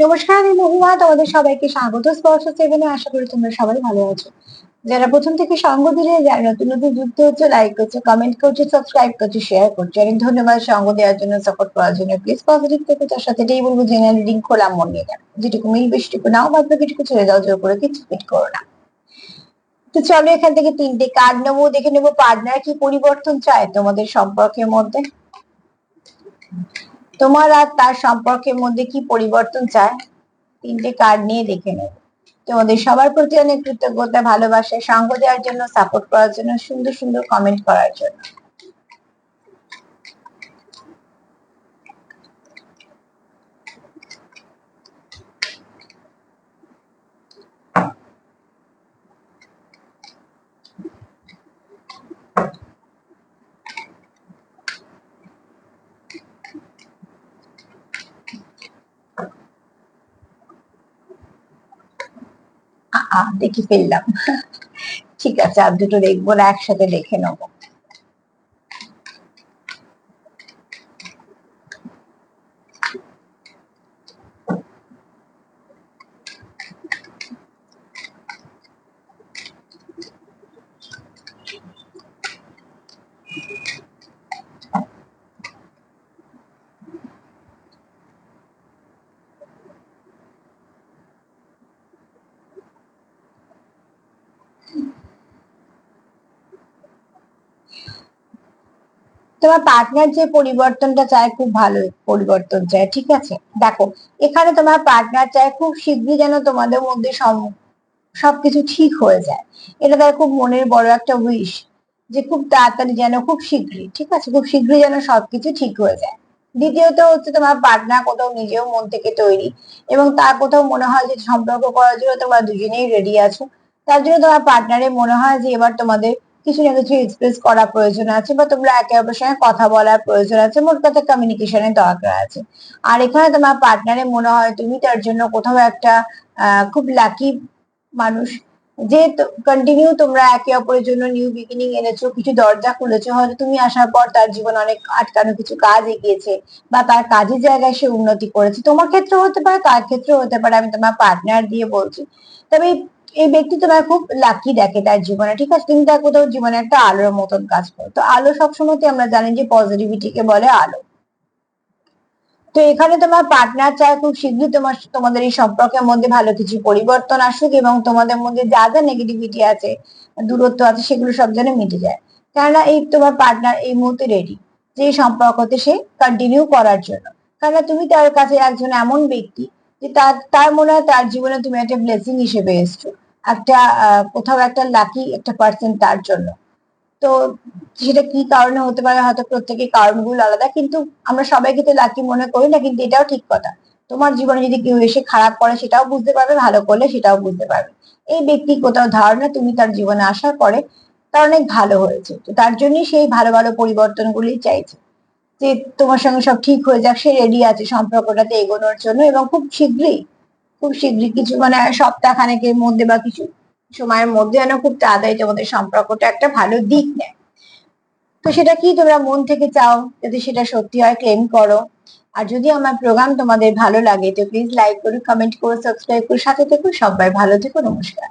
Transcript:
নমস্কার, আমি মহুয়া। তোমাদের সবাইকে স্বাগত স্পর্শ সেভেনে। আশা করি তোমরা সবাই ভালো আছো। যারা প্রথম থেকে সঙ্গ দিলে, যারা নতুন নতুন যুক্ত হচ্ছে, লাইক করছো, কমেন্ট করছো, সাবস্ক্রাইব করছো, শেয়ার করছো, অনেক ধন্যবাদ সঙ্গ দেওয়ার জন্য, সাপোর্ট করার জন্য। প্লিজ পজিটিভ থেকে তার সাথে এটাই বলবো, জেনারেল রিডিং খোলা মন নিয়ে যান। যেটুকু মিলবে সেটুকু নাও, ভাববে কিছুটুকু ছেড়ে দাও, জোর করে কিছু ফিট করো না। তো চলো এখান থেকে তিনটে কার্ড নেবো, দেখে নেবো পার্টনার কি পরিবর্তন চায় তোমাদের সম্পর্কের মধ্যে। তোমার আর তার সম্পর্কের মধ্যে কি পরিবর্তন চায়, তিনটে কার্ড নিয়ে দেখে নেব। তোমাদের সবার প্রতি অনেক কৃতজ্ঞতা, ভালোবাসা, সঙ্গ দেওয়ার জন্য, সাপোর্ট করার জন্য, সুন্দর সুন্দর কমেন্ট করার জন্য। দেখি ফেললাম। ঠিক আছে, আর দুটো দেখবো না, একসাথে দেখে নেবো। তোমার পার্টনার যে পরিবর্তনটা চায়, খুব ভালো পরিবর্তন চায়, ঠিক আছে। দেখো, এখানে তোমার পার্টনার চায় খুব শীঘ্রই যেন তোমাদের মধ্যে সবকিছু ঠিক হয়ে যায়। এটা তার খুব মনের বড় একটা উইশ, যে খুব তাড়াতাড়ি যেন, খুব শীঘ্রই, ঠিক আছে, খুব শীঘ্রই যেন সবকিছু ঠিক হয়ে যায়। দ্বিতীয়ত হচ্ছে, তোমার পার্টনার কোথাও নিজেও মন থেকে তৈরি, এবং তার কোথাও মনে হয় যে সম্পর্ক করার জন্য তোমরা দুজনেই রেডি আছো। তার জন্য তোমার পার্টনারের মনে হয় যে এবার তোমাদের কিছু না কিছু এক্সপ্রেস করা প্রয়োজন আছে, বা তোমরা একে অপরের সঙ্গে কথা বলার প্রয়োজন আছে, মোট কথা কমিউনিকেশনের দরকার আছে। আর এখানে তোমার পার্টনারের মনে হয় তুমি তার জন্য কোথাও একটা খুব লাকি মানুষ, যে কন্টিনিউ তোমরা একে অপরের জন্য নিউ বিগিনিং এনেছো, কিছু দরজা খুলেছো। হয়তো তুমি আসার পর তার জীবনে অনেক আটকানো কিছু কাজ এগিয়েছে, বা তার কাজের জায়গায় সে উন্নতি করেছে। তোমার ক্ষেত্রে হতে পারে, তার ক্ষেত্রে হতে পারে, আমি তোমার পার্টনার দিয়ে বলছি। তবে এই ব্যক্তি তোমার খুব লাকি দেখে তার জীবনে, ঠিক আছে। তুমি তার কোথাও জীবনে একটা আলোর মতন কাজ করো। তো আলো সবসময় আমরা জানি যে পজিটিভিটিকে বলে আলো। তো এখানে তোমার পার্টনার চায় খুব শীঘ্রই তোমাদের এই সম্পর্কের মধ্যে ভালো কিছু পরিবর্তন আসুক, এবং তোমাদের মধ্যে যা যা নেগেটিভিটি আছে, দূরত্ব আছে, সেগুলো সব যেন মিটে যায়। কেননা এই তোমার পার্টনার এই মুহূর্তে রেডি, যে এই সম্পর্কতে সে কন্টিনিউ করার জন্য। কেননা তুমি তার কাছে একজন এমন ব্যক্তি, যে তার তার মনে হয় তার জীবনে তুমি একটা ব্লেসিং হিসেবে এসছো, একটা কোথাও একটা লাকি একটা পার্সন তার জন্য। তো সেটা কি কারণে হতে পারে, হয়তো প্রত্যেকের কারণগুলো আলাদা, কিন্তু আমরা সবাইকে তো লাকি মনে করি না। কিন্তু এটাও ঠিক কথা, তোমার জীবনে যদি কেউ এসে খারাপ করে সেটাও বুঝতে পারবে, ভালো করলে সেটাও বুঝতে পারবে। এই ব্যক্তি কোথাও ধারণা তুমি তার জীবনে আসার পরে তার অনেক ভালো হয়েছে, তো তার জন্যই সেই ভালো ভালো পরিবর্তনগুলি চাইছে, যে তোমার সঙ্গে সব ঠিক হয়ে যাক। সে রেডি আছে সম্পর্কটাতে এগোনোর জন্য, এবং খুব শীঘ্রই কিছু মানে সপ্তাহ খানেকের মধ্যে বা কিছু সময়ের মধ্যে যেন খুব তাড়াতাড়ি তোমাদের সম্পর্কটা একটা ভালো দিক নেয়। তো সেটা কি তোমরা মন থেকে চাও, যদি সেটা সত্যি হয় ক্লেম করো। আর যদি আমার প্রোগ্রাম তোমাদের ভালো লাগে, তো প্লিজ লাইক করো, কমেন্ট করো, সাবস্ক্রাইব করো, সাথে থেকো। সবাই ভালো থেকো, নমস্কার।